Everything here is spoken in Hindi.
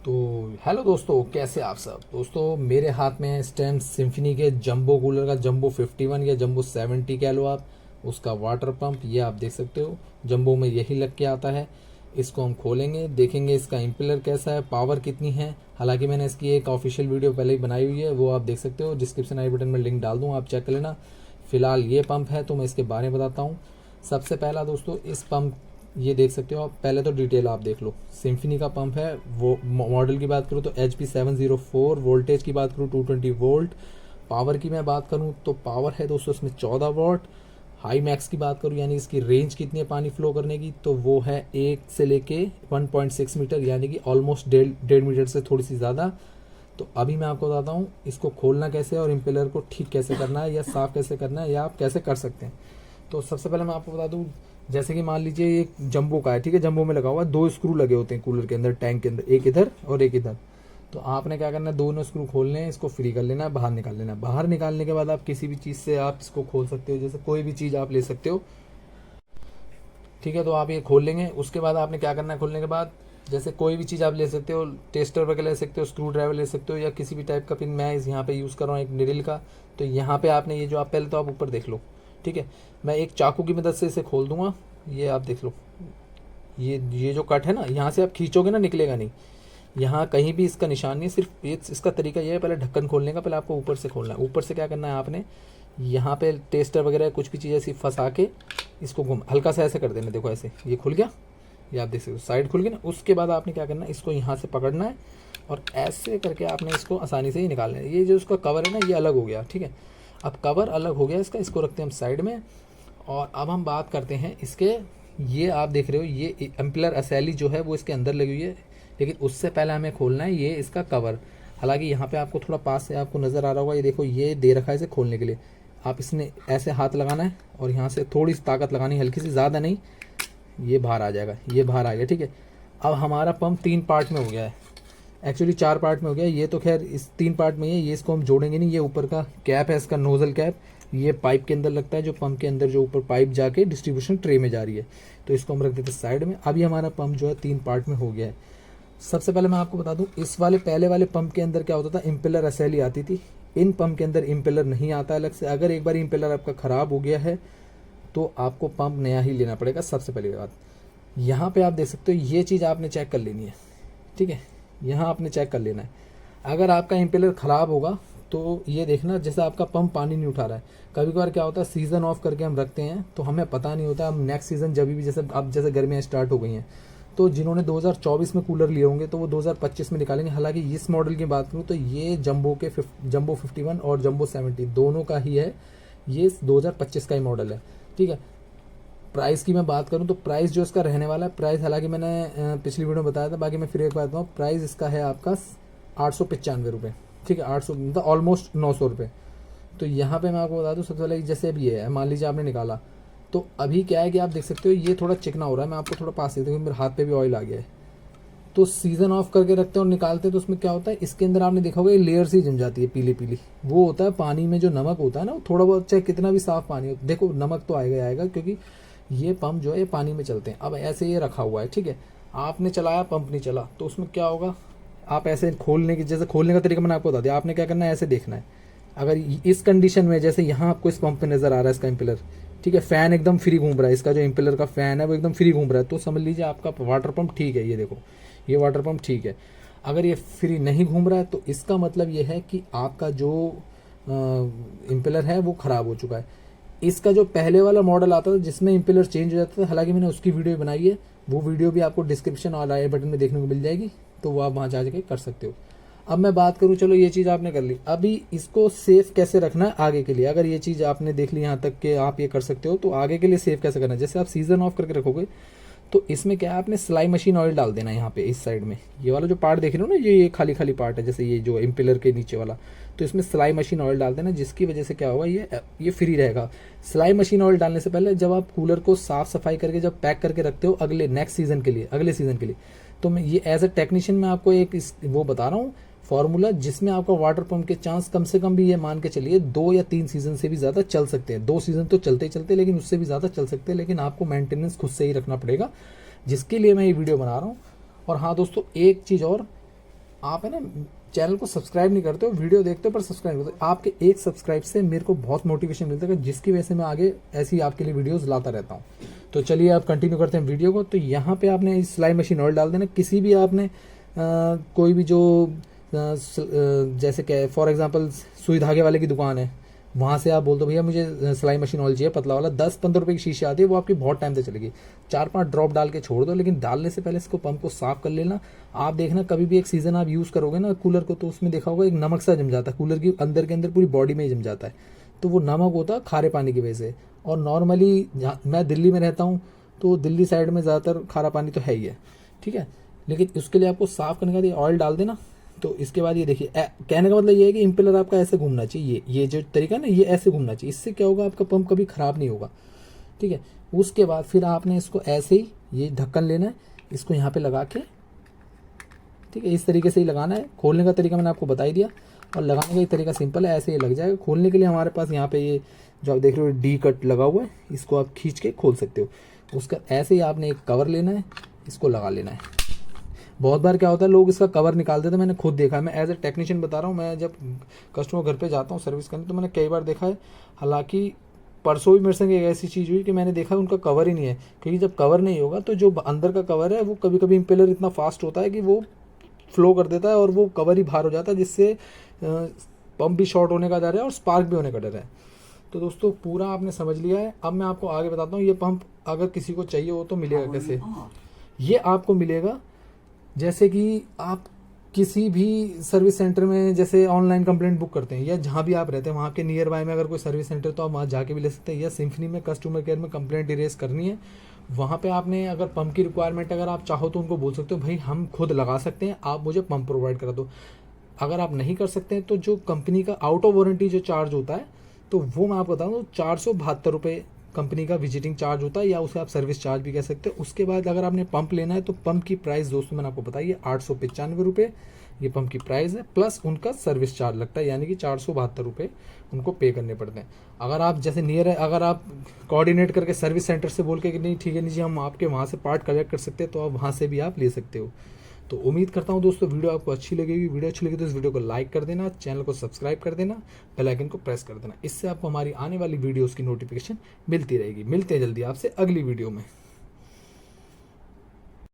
तो हेलो दोस्तों, कैसे आप सब दोस्तों। मेरे हाथ में है इस टाइम सिम्फनी के जंबो कूलर का जंबो 51 या जंबो 70 कह लो आप, उसका वाटर पंप। ये आप देख सकते हो जंबो में यही लग के आता है। इसको हम खोलेंगे, देखेंगे इसका इम्पेलर कैसा है, पावर कितनी है। हालांकि मैंने इसकी एक ऑफिशियल वीडियो पहले ही बनाई हुई है, वो आप देख सकते हो। डिस्क्रिप्शन आई बटन में लिंक डाल दूँ, आप चेक कर लेना। फिलहाल ये पंप है तो मैं इसके बारे में बताता हूँ। सबसे पहला दोस्तों, इस पंप ये देख सकते हो आप, पहले तो डिटेल आप देख लो। सिम्फनी का पंप है। वो मॉडल की बात करूँ तो HP704, वोल्टेज की बात करूँ 220 वोल्ट। पावर की मैं बात करूँ तो पावर है दोस्तों इसमें 14 वॉट। हाई मैक्स की बात करूँ यानी इसकी रेंज कितनी है पानी फ्लो करने की, तो वो है 1 से लेके 1.6 मीटर, यानी कि ऑलमोस्ट 1.5 मीटर से थोड़ी सी ज़्यादा। तो अभी मैं आपको बताता हूँ इसको खोलना कैसे है और इम्पेलर को ठीक कैसे करना है या साफ़ कैसे करना है या आप कैसे कर सकते हैं। तो सबसे पहले मैं आपको बता दूं, जैसे कि मान लीजिए ये जंबो का है, ठीक है। जंबो में लगा हुआ है, 2 स्क्रू लगे होते हैं कूलर के अंदर, टैंक के अंदर, एक इधर और एक इधर। तो आपने क्या करना है, दोनों स्क्रू खोलने हैं, इसको फ्री कर लेना है, बाहर निकाल लेना है। बाहर निकालने के बाद आप किसी भी चीज़ से आप इसको खोल सकते हो, जैसे कोई भी चीज़ आप ले सकते हो, ठीक है। तो आप ये खोल लेंगे। उसके बाद आपने क्या करना है, खोलने के बाद जैसे कोई भी चीज़ आप ले सकते हो, टेस्टर वगैरह ले सकते हो, स्क्रू ड्राइवर ले सकते हो, या किसी भी टाइप का पिन। मैं इस यहाँ पे यूज़ कर रहा हूँ एक निरिल का। तो यहाँ पे आपने ये जो, आप पहले तो आप ऊपर देख लो, ठीक है। मैं एक चाकू की मदद से इसे खोल दूंगा। ये आप देख लो, ये जो कट है ना, यहाँ से आप खींचोगे ना, निकलेगा नहीं। यहाँ कहीं भी इसका निशान नहीं, सिर्फ इसका तरीका ये है, पहले ढक्कन खोलने का, पहले आपको ऊपर से खोलना है। ऊपर से क्या करना है आपने, यहाँ पे टेस्टर वगैरह कुछ भी चीज़ ऐसी फंसा के इसको घुम हल्का सा ऐसे कर देना। देखो ऐसे ये खुल गया, ये आप देख सकते हो साइड खुल गई ना। उसके बाद आपने क्या करना है, इसको यहाँ से पकड़ना है और ऐसे करके आपने इसको आसानी से ही निकालना है। ये जो उसका कवर है ना, ये अलग हो गया, ठीक है। अब कवर अलग हो गया इसका, इसको रखते हैं हम साइड में। और अब हम बात करते हैं इसके, ये आप देख रहे हो ये एम्पलर असैली जो है वो इसके अंदर लगी हुई है, लेकिन उससे पहले हमें खोलना है ये इसका कवर। हालांकि यहाँ पे आपको थोड़ा पास से आपको नज़र आ रहा होगा, ये देखो ये दे रखा है इसे खोलने के लिए। आप इसने ऐसे हाथ लगाना है और यहाँ से थोड़ी सी ताकत लगानी है, हल्की सी, ज़्यादा नहीं। ये बाहर आ जाएगा, ये बाहर आ गया, ठीक है। अब हमारा पंप 3 पार्ट में हो गया है, एक्चुअली 4 पार्ट में हो गया। ये तो खैर इस 3 पार्ट में ही है, ये इसको हम जोड़ेंगे नहीं। ये ऊपर का कैप है इसका, नोजल कैप, ये पाइप के अंदर लगता है, जो पंप के अंदर जो ऊपर पाइप जाके डिस्ट्रीब्यूशन ट्रे में जा रही है। तो इसको हम रख देते हैं साइड में। अभी हमारा पंप जो है 3 पार्ट में हो गया है। सबसे पहले मैं आपको बता दूं, इस वाले पहले वाले पंप के अंदर क्या होता था, इम्पेलर असैली आती थी। इन पंप के अंदर इम्पेलर नहीं आता अलग से। अगर एक बार इम्पेलर आपका ख़राब हो गया है तो आपको पंप नया ही लेना पड़ेगा। सबसे पहली बात, यहाँ पे आप देख सकते हो ये चीज़ आपने चेक कर लेनी है, ठीक है। यहाँ आपने चेक कर लेना है। अगर आपका इम्पेलर ख़राब होगा तो ये देखना, जैसे आपका पंप पानी नहीं उठा रहा है। कभी कभार क्या होता है, सीज़न ऑफ करके हम रखते हैं तो हमें पता नहीं होता। हम नेक्स्ट सीज़न जब भी, जैसे अब जैसे गर्मियाँ स्टार्ट हो गई हैं, तो जिन्होंने 2024 में कूलर लिए होंगे तो वो 2025 में निकालेंगे। हालांकि इस मॉडल की बात करूँ तो ये जंबो 51 और जंबो 70 दोनों का ही है। ये 2025 का ही मॉडल है, ठीक है। प्राइस की मैं बात करूं तो प्राइस जो इसका रहने वाला है, प्राइस हालांकि मैंने पिछली वीडियो में बताया था, बाकी मैं फिर एक बार बताऊँ। प्राइस इसका है आपका 895 रुपये, ठीक है। 800 मतलब ऑलमोस्ट 900 रुपये। तो यहाँ पे मैं आपको बता दूँ, सबसे पहले जैसे अभी ये है, मान लीजिए आपने निकाला, तो अभी क्या है कि आप देख सकते हो ये थोड़ा चिकना हो रहा है। मैं आपको थोड़ा पास देता हूँ, मेरे हाथ पे भी ऑयल आ गया है। तो सीज़न ऑफ करके रखते हैं और निकालते हैं तो उसमें क्या होता है, इसके अंदर आपने देखा होगा ये लेयर सी जम जाती है, पीली पीली। वो होता है पानी में जो नमक होता है ना, थोड़ा बहुत, चाहे कितना भी साफ पानी हो, देखो नमक तो आएगा ही आएगा, क्योंकि ये पंप जो है ये पानी में चलते हैं। अब ऐसे ये रखा हुआ है, ठीक है। आपने चलाया, पंप नहीं चला, तो उसमें क्या होगा, आप ऐसे खोलने की, जैसे खोलने का तरीका मैंने आपको बता दिया। आपने क्या करना है, ऐसे देखना है। अगर इस कंडीशन में, जैसे यहाँ आपको इस पंप पे नज़र आ रहा है इसका इम्पेलर, ठीक है, फ़ैन एकदम फ्री घूम रहा है, इसका जो इम्पेलर का फ़ैन है वो एकदम फ्री घूम रहा है, तो समझ लीजिए आपका वाटर पंप ठीक है। ये देखो, ये वाटर पंप ठीक है। अगर ये फ्री नहीं घूम रहा है तो इसका मतलब ये है कि आपका जो इम्पेलर है वो ख़राब हो चुका है। इसका जो पहले वाला मॉडल आता था जिसमें इम्पेलर चेंज हो जाता था, हालांकि मैंने उसकी वीडियो बनाई है, वो वीडियो भी आपको डिस्क्रिप्शन और आई बटन में देखने को मिल जाएगी, तो वो आप वहाँ जा के कर सकते हो। अब मैं बात करूँ, चलो ये चीज़ आपने कर ली, अभी इसको सेफ कैसे रखना है आगे के लिए। अगर ये चीज़ आपने देख ली यहाँ तक कि आप ये कर सकते हो, तो आगे के लिए सेफ कैसे करना है। जैसे आप सीज़न ऑफ करके रखोगे तो इसमें क्या है, आपने सिलाई मशीन ऑयल डाल देना है यहाँ पे इस साइड में। ये वाला जो पार्ट देख रहे हो ना, ये खाली खाली पार्ट है, जैसे ये जो इम्पेलर के नीचे वाला, तो इसमें सिलाई मशीन ऑयल डाल देना, जिसकी वजह से क्या होगा, ये फ्री रहेगा। सिलाई मशीन ऑयल डालने से पहले जब आप कूलर को साफ सफाई करके जब पैक करके रखते हो अगले नेक्स्ट सीजन के लिए, अगले सीजन के लिए, तो मैं ये एज अ टेक्नीशियन मैं आपको एक वो बता रहा हूँ फॉर्मूला, जिसमें आपका वाटर पंप के चांस कम से कम भी, ये मान के चलिए 2 या 3 सीजन से भी ज़्यादा चल सकते हैं। 2 सीजन तो चलते ही चलते, लेकिन उससे भी ज़्यादा चल सकते हैं, लेकिन आपको मेंटेनेंस खुद से ही रखना पड़ेगा, जिसके लिए मैं ये वीडियो बना रहा हूँ। और हाँ दोस्तों, एक चीज़ और, आप है ना चैनल को सब्सक्राइब नहीं करते हो, वीडियो देखते हो पर सब्सक्राइब नहीं करते हो। आपके एक सब्सक्राइब से मेरे को बहुत मोटिवेशन मिलता है, जिसकी वजह से मैं आगे ऐसी आपके लिए वीडियोस लाता रहता हूँ। तो चलिए आप कंटिन्यू करते हैं वीडियो को। तो यहाँ पे आपने इस सिलाई मशीन ऑयल डाल देना। किसी भी आपने कोई भी जो जैसे कि फॉर एग्जांपल सुई धागे वाले की दुकान है, वहाँ से आप बोल दो भैया मुझे सिलाई मशीन ऑयल चाहिए पतला वाला, 10-15 रुपये की शीशी आती है, वो आपकी बहुत टाइम तक चलेगी। 4-5 ड्रॉप डाल के छोड़ दो, लेकिन डालने से पहले इसको पंप को साफ कर लेना। आप देखना कभी भी एक सीज़न आप यूज़ करोगे ना कूलर को, तो उसमें देखा होगा एक नमक सा जम जाता है कूलर की अंदर के अंदर, पूरी बॉडी में ही जम जाता है। तो वो नमक होता है खारे पानी की वजह से। और नॉर्मली मैं दिल्ली में रहता हूँ, तो दिल्ली साइड में ज़्यादातर खारा पानी तो है ही है, ठीक है। लेकिन उसके लिए आपको साफ़ करने के बाद ऑयल डाल देना। तो इसके बाद ये देखिए, कहने का मतलब ये है कि इम्पेलर आपका ऐसे घूमना चाहिए, ये जो तरीका ना ये ऐसे घूमना चाहिए। इससे क्या होगा, आपका पंप कभी ख़राब नहीं होगा, ठीक है। उसके बाद फिर आपने इसको ऐसे ही ये ढक्कन लेना है, इसको यहाँ पे लगा के, ठीक है, इस तरीके से ही लगाना है। खोलने का तरीका मैंने आपको बता ही दिया, और लगाने का ये तरीका सिंपल है, ऐसे ही लग जाएगा। खोलने के लिए हमारे पास यहाँ पे ये जो आप देख रहे हो डी कट लगा हुआ है, इसको आप खींच के खोल सकते हो। उसका ऐसे ही आपने एक कवर लेना है, इसको लगा लेना है। बहुत बार क्या होता है, लोग इसका कवर निकाल देते हैं, मैंने खुद देखा है। मैं एज ए टेक्नीशियन बता रहा हूँ, मैं जब कस्टमर घर पे जाता हूँ सर्विस करने, तो मैंने कई बार देखा है। हालांकि परसों भी मेरे संग एक ऐसी चीज़ हुई कि मैंने देखा उनका कवर ही नहीं है, क्योंकि जब कवर नहीं होगा तो जो अंदर का कवर है वो कभी कभी इम्पेलर इतना फास्ट होता है कि वो फ्लो कर देता है और वो कवर ही बाहर हो जाता है, जिससे पंप भी शॉर्ट होने का डर है और स्पार्क भी होने का डर है। तो दोस्तों पूरा आपने समझ लिया है। अब मैं आपको आगे बताता हूँ, ये पंप अगर किसी को चाहिए हो तो मिलेगा कैसे। ये आपको मिलेगा जैसे कि आप किसी भी सर्विस सेंटर में जैसे ऑनलाइन कंप्लेंट बुक करते हैं, या जहाँ भी आप रहते हैं वहाँ के नियर बाय में अगर कोई सर्विस सेंटर, तो आप वहाँ जाके भी ले सकते हैं। या सिम्फनी में कस्टमर केयर में कंप्लेंट इरेज करनी है, वहाँ पे आपने अगर पंप की रिक्वायरमेंट अगर आप चाहो तो उनको बोल सकते हो भाई हम खुद लगा सकते हैं, आप मुझे पंप प्रोवाइड करा दो। अगर आप नहीं कर सकते हैं तो जो कंपनी का आउट ऑफ वारंटी जो चार्ज होता है, तो वो मैं आपको बताऊँ, 472 रुपये कंपनी का विजिटिंग चार्ज होता है, या उसे आप सर्विस चार्ज भी कह सकते हो। उसके बाद अगर आपने पंप लेना है तो पंप की प्राइस दोस्तों मैंने आपको बताई है 895 रुपये, ये पंप की प्राइस है, प्लस उनका सर्विस चार्ज लगता है, यानी कि 472 रुपये उनको पे करने पड़ते हैं। अगर आप जैसे नियर है, अगर आप कोऑर्डिनेट करके सर्विस सेंटर से बोल के कि नहीं ठीक है जी हम आपके वहाँ से पार्ट कलेक्ट कर सकते हैं, तो आप वहाँ से भी आप ले सकते हो। तो उम्मीद करता हूँ दोस्तों वीडियो आपको अच्छी लगेगी। वीडियो अच्छी लगी तो इस वीडियो को लाइक कर देना, चैनल को सब्सक्राइब कर देना, बेल आइकन को प्रेस कर देना। इससे आपको हमारी आने वाली वीडियोस की नोटिफिकेशन मिलती रहेगी। मिलते हैं जल्दी आपसे अगली वीडियो में।